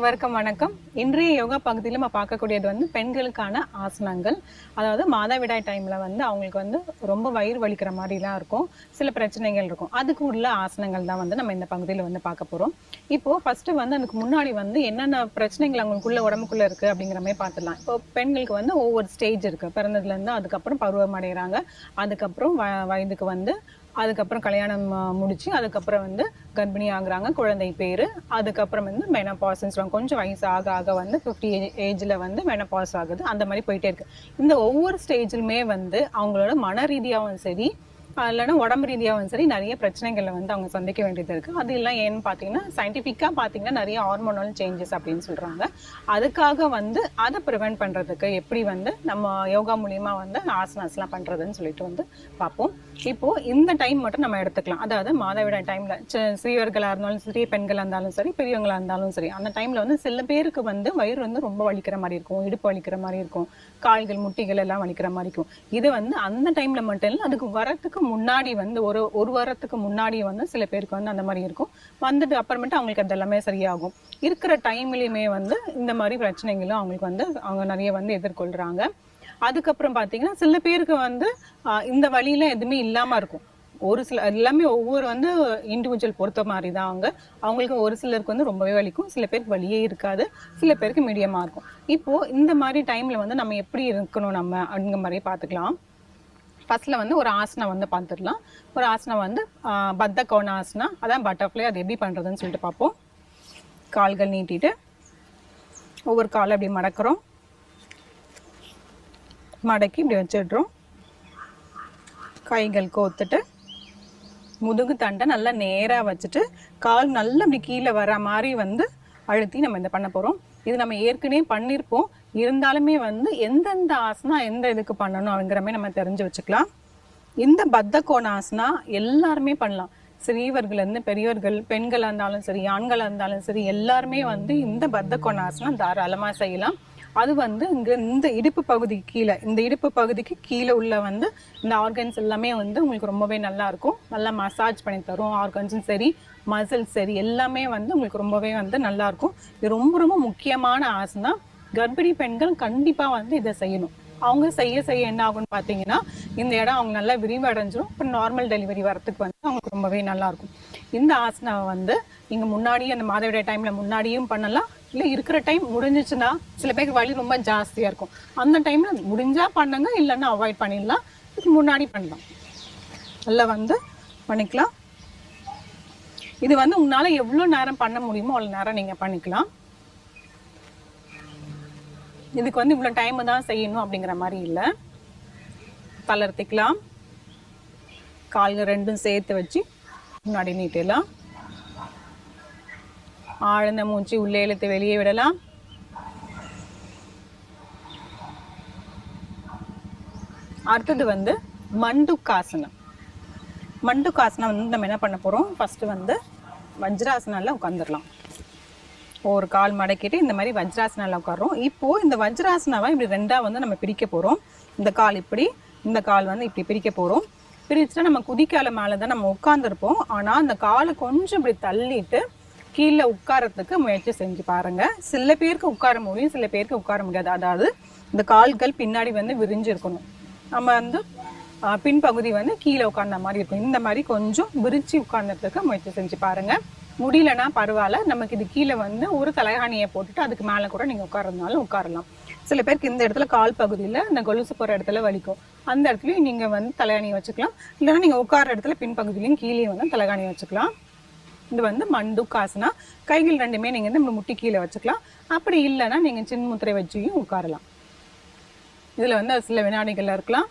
அனைவருக்கும் வணக்கம். இன்றைய யோகா பகுதியில் நம்ம பார்க்கக்கூடியது வந்து பெண்களுக்கான ஆசனங்கள். அதாவது மாதவிடாய் டைமில் வந்து அவங்களுக்கு வந்து ரொம்ப வயிறு வலிக்கிற மாதிரிலாம் இருக்கும், சில பிரச்சனைகள் இருக்கும். அதுக்கு உள்ள ஆசனங்கள் தான் வந்து நம்ம இந்த பகுதியில் வந்து பார்க்க போகிறோம். இப்போது ஃபஸ்ட்டு வந்து அதுக்கு முன்னாடி வந்து என்னென்ன பிரச்சனைகள் அவங்களுக்குள்ள உடம்புக்குள்ளே இருக்குது அப்படிங்கிற மாதிரி பார்த்துடலாம். இப்போ பெண்களுக்கு வந்து ஒவ்வொரு ஸ்டேஜ் இருக்குது. பிறந்ததுலேருந்து அதுக்கப்புறம் பருவம் அடைகிறாங்க, அதுக்கப்புறம் வயதுக்கு வந்து, அதுக்கப்புறம் கல்யாணம் முடிச்சு அதுக்கப்புறம் வந்து கர்ப்பிணி ஆகுறாங்க, குழந்தை பேர், அதுக்கப்புறம் வந்து மெனபாஸ்ன்னு சொல்லுவாங்க. கொஞ்சம் வயசு ஆக ஆக வந்து 50 ஏஜில் வந்து மெனபாஸ் ஆகுது. அந்த மாதிரி போயிட்டே இருக்கு. இந்த ஒவ்வொரு ஸ்டேஜிலுமே வந்து அவங்களோட மன ரீதியாகவும் சரி, இல்லைன்னா உடம்பு ரீதியாகவும் சரி, நிறைய பிரச்சனைகளை வந்து அவங்க சந்திக்க வேண்டியது இருக்குது. அது எல்லாம் ஏன்னு பார்த்தீங்கன்னா, சயின்டிஃபிக்காக பார்த்தீங்கன்னா நிறைய ஹார்மோனல் சேஞ்சஸ் அப்படின்னு சொல்கிறாங்க. அதுக்காக வந்து அதை ப்ரிவெண்ட் பண்ணுறதுக்கு எப்படி வந்து நம்ம யோகா மூலிமா வந்து ஆசனாஸ்லாம் பண்ணுறதுன்னு சொல்லிட்டு வந்து பார்ப்போம். இப்போது இந்த டைம் மட்டும் நம்ம எடுத்துக்கலாம். அதாவது மாதவிடாய் டைமில் சிறியவர்களாக இருந்தாலும் சரி, பெண்களாக இருந்தாலும் சரி, பெரியவங்களாக இருந்தாலும் சரி, அந்த டைமில் வந்து சில பேருக்கு வந்து வயிறு வந்து ரொம்ப வலிக்கிற மாதிரி இருக்கும், இடுப்பு வலிக்கிற மாதிரி இருக்கும், கால்கள் முட்டிகள் எல்லாம் வலிக்கிற மாதிரி இருக்கும். இது வந்து அந்த டைமில் மட்டும் இல்லை, அதுக்கு வரத்துக்கு முன்னாடி வந்து ஒரு வாரத்துக்கு முன்னாடி வந்து சில பேருக்கு வந்து அந்த மாதிரி இருக்கும். வந்துட்டு அப்புறமேட்டு அவங்களுக்கு அது எல்லாமே சரியாகும். இருக்கிற டைம்லையுமே வந்து இந்த மாதிரி பிரச்சனைகளும் அவங்களுக்கு வந்து அவங்க நிறைய வந்து எதிர்கொள்கிறாங்க. அதுக்கப்புறம் பார்த்தீங்கன்னா சில பேருக்கு வந்து இந்த வழியெலாம் எதுவுமே இல்லாமல் இருக்கும். ஒரு சில எல்லாமே ஒவ்வொரு வந்து இண்டிவிஜுவல் பொறுத்த மாதிரி தான். அவங்களுக்கு ஒரு சிலருக்கு வந்து ரொம்பவே வலிக்கும், சில பேருக்கு வலியே இருக்காது, சில பேருக்கு மீடியமாக இருக்கும். இப்போது இந்த மாதிரி டைமில் வந்து நம்ம எப்படி இருக்கணும் நம்ம அப்படிங்கிற மாதிரி பார்த்துக்கலாம். ஃபஸ்ட்டில் வந்து ஒரு ஆசனம் வந்து பார்த்துடலாம். ஒரு ஆசனம் வந்து பத்த கோணாசனா, அதான் பட்டர்ஃப்ளை. அது எப்படி பண்ணுறதுன்னு சொல்லிட்டு பார்ப்போம். கால்கள் நீட்டிட்டு ஒவ்வொரு காலை அப்படி மடக்கிறோம், மடக்கி இப்படி வச்சிடுறோம். கைகள் கோத்துட்டு முதுகு தண்டை நல்லா நேராக வச்சுட்டு கால் நல்லா இப்படி கீழே வர மாதிரி வந்து அழுத்தி நம்ம இந்த பண்ண போகிறோம். இது நம்ம ஏற்கனவே பண்ணியிருப்போம், இருந்தாலுமே வந்து எந்தெந்த ஆசனா எந்த இதுக்கு பண்ணணும் அப்படிங்கிற மாதிரி நம்ம தெரிஞ்சு வச்சுக்கலாம். இந்த பத்த கோணாசனா எல்லாருமே பண்ணலாம். சிறியவர்கள்லேருந்து பெரியவர்கள், பெண்களாக இருந்தாலும் சரி, ஆண்களாக இருந்தாலும் சரி, எல்லாருமே வந்து இந்த பத்த கோணாசனா தாராளமாக செய்யலாம். அது வந்து இங்கே இந்த இடுப்பு பகுதிக்கு கீழே, இந்த இடுப்பு பகுதிக்கு கீழே உள்ள வந்து இந்த ஆர்கன்ஸ் எல்லாமே வந்து உங்களுக்கு ரொம்பவே நல்லாயிருக்கும். நல்லா மசாஜ் பண்ணி தரும். ஆர்கன்ஸும் சரி, மசில்ஸ் சரி, எல்லாமே வந்து உங்களுக்கு ரொம்பவே வந்து நல்லாயிருக்கும். இது ரொம்ப ரொம்ப முக்கியமான ஆசனா. கர்ப்பிணி பெண்கள் கண்டிப்பாக வந்து இதை செய்யணும். அவங்க செய்ய செய்ய என்ன ஆகும்னு பார்த்தீங்கன்னா, இந்த இடம் அவங்க நல்லா விரிவடைஞ்சிரும். இப்போ நார்மல் டெலிவரி வரத்துக்கு வந்து அவங்களுக்கு ரொம்பவே நல்லாயிருக்கும். இந்த ஆசனாவை வந்து நீங்கள் முன்னாடியே அந்த மாதவிடாய் டைமில் முன்னாடியும் பண்ணலாம், இல்லை இருக்கிற டைம் முடிஞ்சிச்சுன்னா, சில பேருக்கு வலி ரொம்ப ஜாஸ்தியாக இருக்கும், அந்த டைமில் முடிஞ்சால் பண்ணுங்க, இல்லைன்னா அவாய்ட் பண்ணிடலாம். இதுக்கு முன்னாடி பண்ணலாம், நல்லா வந்து பண்ணிக்கலாம். இது வந்து உங்களால் எவ்வளோ நேரம் பண்ண முடியுமோ அவ்வளோ நேரம் நீங்கள் பண்ணிக்கலாம். இதுக்கு வந்து இவ்வளோ டைமு தான் செய்யணும் அப்படிங்கிற மாதிரி இல்லை. தளர்த்திக்கலாம். கால்கள் ரெண்டும் சேர்த்து வச்சு முன்னாடி நீட்டலாம். ஆழ்ந்த மூச்சு உள்ளே இழுத்து வெளியே விடலாம். அடுத்தது வந்து மண்டுக்காசனம். மண்டுக்காசனம் வந்து நம்ம என்ன பண்ண போகிறோம், ஃபஸ்ட்டு வந்து வஜ்ராசனால உட்காந்துடலாம். ஒரு கால் மடக்கிட்டு இந்த மாதிரி வஜ்ராசனால உட்காரோம். இப்போது இந்த வஜ்ராசனாவை இப்படி ரெண்டாக வந்து நம்ம பிரிக்க போகிறோம். இந்த கால் இப்படி, இந்த கால் வந்து இப்படி பிரிக்க போகிறோம். பிரிச்சுட்டா நம்ம குதிக்கால மேலே தான் நம்ம உட்காந்துருப்போம். ஆனால் அந்த காலை கொஞ்சம் இப்படி தள்ளிட்டு கீழே உட்காரத்துக்கு முயற்சி செஞ்சு பாருங்கள். சில பேருக்கு உட்கார முடியும், சில பேருக்கு உட்கார முடியாது. அதாவது இந்த கால்கள் பின்னாடி வந்து விரிஞ்சு இருக்கணும், நம்ம வந்து பின்பகுதி வந்து கீழே உட்கார்ந்த மாதிரி இருக்கும். இந்த மாதிரி கொஞ்சம் விரிச்சு உட்கார்ந்ததுக்கு முயற்சி செஞ்சு பாருங்கள். முடியலன்னா பரவாயில்ல, நமக்கு இது கீழே வந்து ஒரு தலைகாணியை போட்டுட்டு அதுக்கு மேலே கூட நீங்கள் உட்கார்றதுனாலும் உட்காரலாம். சில பேருக்கு இந்த இடத்துல கால் பகுதியில் இந்த கொலுசு போகிற இடத்துல வலிக்கும், அந்த இடத்துலையும் நீங்கள் வந்து தலைகாணியை வச்சுக்கலாம். இல்லைன்னா நீங்கள் உட்கார இடத்துல பின்பகுதியிலையும் கீழே வந்து தலைகாணியை வச்சுக்கலாம். இது வந்து மண்டுக்காசனா. கைகள் ரெண்டுமே நீங்கள் வந்து முட்டி கீழே வச்சுக்கலாம். அப்படி இல்லைன்னா நீங்கள் சின்முத்திரை வச்சியும் உட்காரலாம். இதில் வந்து சில வினாடிகள் இருக்கலாம்.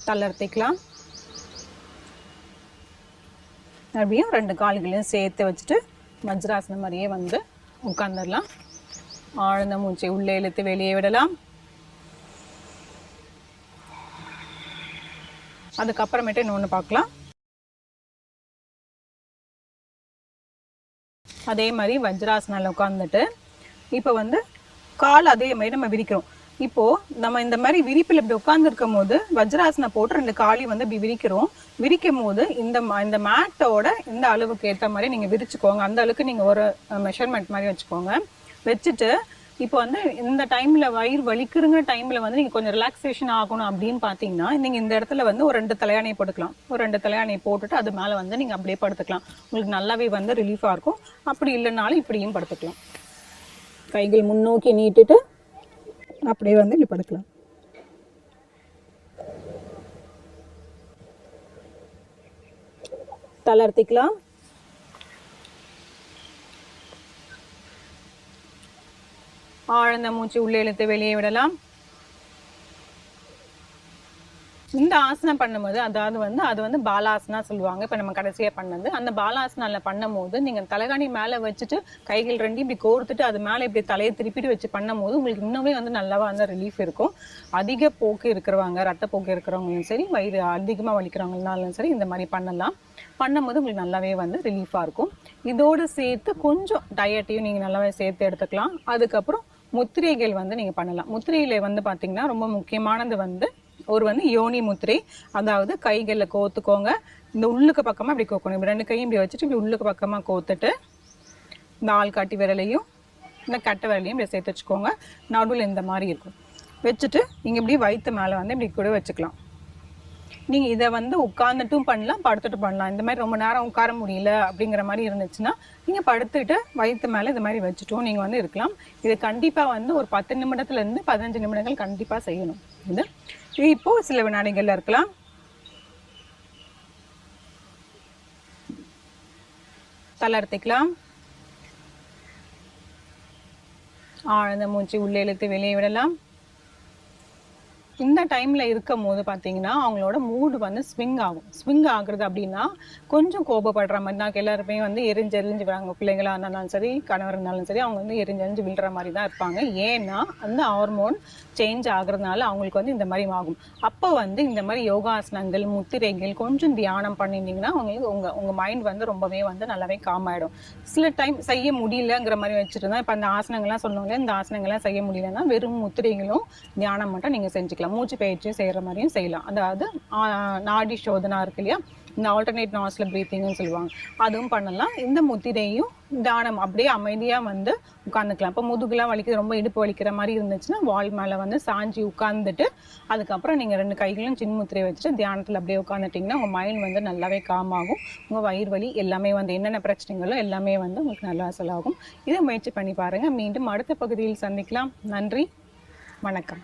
தளர்த்திக்கலாம். அப்படியும் ரெண்டு கால்களையும் சேர்த்து வச்சுட்டு வஜ்ராசனம் மாதிரியே வந்து உட்காந்துடலாம். ஆழ்ந்த மூச்சை உள்ளே இழுத்து வெளியே விடலாம். அதுக்கப்புறமேட்டு இன்னொன்று பார்க்கலாம். அதே மாதிரி வஜ்ராசனால உட்காந்துட்டு இப்போ வந்து கால் அதே மாதிரி நம்ம விரிக்கிறோம். இப்போ நம்ம இந்த மாதிரி விரிப்பில் இப்படி உட்கார்ந்து இருக்கும் போது வஜ்ராசனம் போட்டு 2 காலையும் வந்து இப்படி விரிக்கிறோம். விரிக்கும் போது இந்த மேட்டோட இந்த அளவுக்கு ஏற்ற மாதிரி நீங்க விரிச்சுக்கோங்க. அந்த அளவுக்கு நீங்க ஒரு மெஷர்மெண்ட் மாதிரி வச்சுக்கோங்க. வச்சுட்டு இப்போ வந்து இந்த டைம்ல வயிறு வலிக்குற டைம்ல வந்து நீங்க கொஞ்சம் ரிலாக்ஸேஷன் ஆகணும் அப்படின்னு பாத்தீங்கன்னா நீங்க இந்த இடத்துல வந்து ஒரு 2 தலையாணையை போட்டுக்கலாம். ஒரு 2 தலையாணையை போட்டுட்டு அது மேல வந்து நீங்க அப்படியே படுத்துக்கலாம். உங்களுக்கு நல்லாவே வந்து ரிலீஃபா இருக்கும். அப்படி இல்லைனாலும் இப்படியும் படுத்துக்கலாம். கைகள் முன்னோக்கி நீட்டிட்டு அப்படியே வந்து இப்படி படுக்கலாம். தளர்த்திக்கலாம். ஆழ்ந்த மூச்சு உள்ளே இழுத்து வெளியே விடலாம். இந்த ஆசனம் பண்ணும்போது அது வந்து பாலாசனா சொல்லுவாங்க. இப்போ நம்ம கடைசியாக பண்ணது அந்த பாலாசனால பண்ணும்போது நீங்கள் தலைகாணி மேலே வச்சுட்டு கைகள் 2 இப்படி கோர்த்துட்டு அது மேலே இப்படி தலையை திருப்பிட்டு வச்சு பண்ணும்போது உங்களுக்கு இன்னுமே வந்து நல்லாவா அந்த ரிலீஃப் இருக்கும். அதிக போக்கு இருக்கிறவங்க, ரத்தப்போக்கு இருக்கிறவங்களும் சரி, வயிறு அதிகமாக வலிக்கிறவங்கனாலும் சரி இந்த மாதிரி பண்ணலாம். பண்ணும்போது உங்களுக்கு நல்லாவே வந்து ரிலீஃபாக இருக்கும். இதோடு சேர்த்து கொஞ்சம் டயட்டையும் நீங்கள் நல்லாவே சேர்த்து எடுத்துக்கலாம். அதுக்கப்புறம் முத்திரைகள் வந்து நீங்கள் பண்ணலாம். முத்திரையில வந்து பார்த்தீங்கன்னா ரொம்ப முக்கியமானது வந்து யோனி முத்திரை. அதாவது கைகளில் கோத்துக்கோங்க. இந்த உள்ளுக்கு பக்கமாக இப்படி கோக்கணும். இப்படி 2 கையும் இப்படி வச்சுட்டு இப்படி உள்ளுக்கு பக்கமாக கோத்துட்டு இந்த ஆள்காட்டி விரலையும் இந்த கட்டை விரலையும் இப்படி சேர்த்து வச்சுக்கோங்க. நடுவில் இந்த மாதிரி இருக்கும். வச்சுட்டு நீங்கள் இப்படி வயிற்று மேலே வந்து இப்படி கூட வச்சுக்கலாம். நீங்கள் இதை வந்து உட்காந்துட்டும் பண்ணலாம், படுத்துட்டு பண்ணலாம். இந்த மாதிரி ரொம்ப நேரம் உட்கார முடியல அப்படிங்கிற மாதிரி இருந்துச்சுன்னா நீங்கள் படுத்துட்டு வயிற்று மேலே இந்த மாதிரி வச்சுட்டும் நீங்கள் வந்து இருக்கலாம். இது கண்டிப்பாக வந்து ஒரு 10 நிமிடத்துலேருந்து 15 நிமிடங்கள் கண்டிப்பாக செய்யணும். இது இப்போ சில வினாடிகள்ல இருக்கலாம். தளர்த்திக்கலாம். ஆழ்ந்த மூச்சு உள்ளே இழுத்து வெளியே விடலாம். இந்த டைம்ல இருக்கும் போது பார்த்தீங்கன்னா அவங்களோட மூடு வந்து ஸ்விங் ஆகும். ஸ்விங் ஆகுறது அப்படின்னா கொஞ்சம் கோபப்படுற மாதிரி தான். எல்லாருமே வந்து எரிஞ்சு விடுறாங்க. பிள்ளைங்களா இருந்தாலும் சரி, கணவர் இருந்தாலும் சரி, அவங்க வந்து எரிஞ்சு விழுற மாதிரி தான் இருப்பாங்க. ஏன்னா அந்த ஹார்மோன் சேஞ்ச் ஆகுறதுனால அவங்களுக்கு வந்து இந்த மாதிரி ஆகும். அப்போ வந்து இந்த மாதிரி யோகாசனங்கள், முத்திரைகள் கொஞ்சம் தியானம் பண்ணியிருந்தீங்கன்னா அவங்களுக்கு உங்க மைண்ட் வந்து ரொம்பவே வந்து நல்லாவே காம் ஆயிடும். சில டைம் செய்ய முடியலங்கிற மாதிரி வச்சுட்டு தான் இப்போ அந்த ஆசனங்கள்லாம் சொன்னாங்க. இந்த ஆசனங்கள்லாம் செய்ய முடியலன்னா வெறும் முத்திரைகளும் தியானம் மட்டும் நீங்கள் செஞ்சுக்கலாம். மூச்சு பயிற்சியும் செய்கிற மாதிரியும் செய்யலாம். அதாவது நாடி சோதனா இருக்கு இல்லையா, இந்த ஆல்டர்னேட் நாஸ்ல பிரீத்திங்னு சொல்லுவாங்க, அதுவும் பண்ணலாம். இந்த முத்திரையும் தியானம் அப்படியே அமைதியாக வந்து உட்காந்துக்கலாம். இப்போ முதுகுலாம் வலிக்குது, ரொம்ப இடுப்பு வலிக்கிற மாதிரி இருந்துச்சுன்னா வால் மேலே வந்து சாஞ்சி உட்காந்துட்டு அதுக்கப்புறம் நீங்கள் 2 கைகளும் சின்ன முத்திரையை வச்சுட்டு தியானத்தில் அப்படியே உட்காந்துட்டிங்கன்னா உங்கள் மைண்ட் வந்து நல்லாவே காம் ஆகும். உங்கள் வயிறு வலி எல்லாமே வந்து என்னென்ன பிரச்சனைகளோ எல்லாமே வந்து உங்களுக்கு நல்லா செலவாகும். இதை முயற்சி பண்ணி பாருங்கள். மீண்டும் அடுத்த பகுதியில் சந்திக்கலாம். நன்றி, வணக்கம்.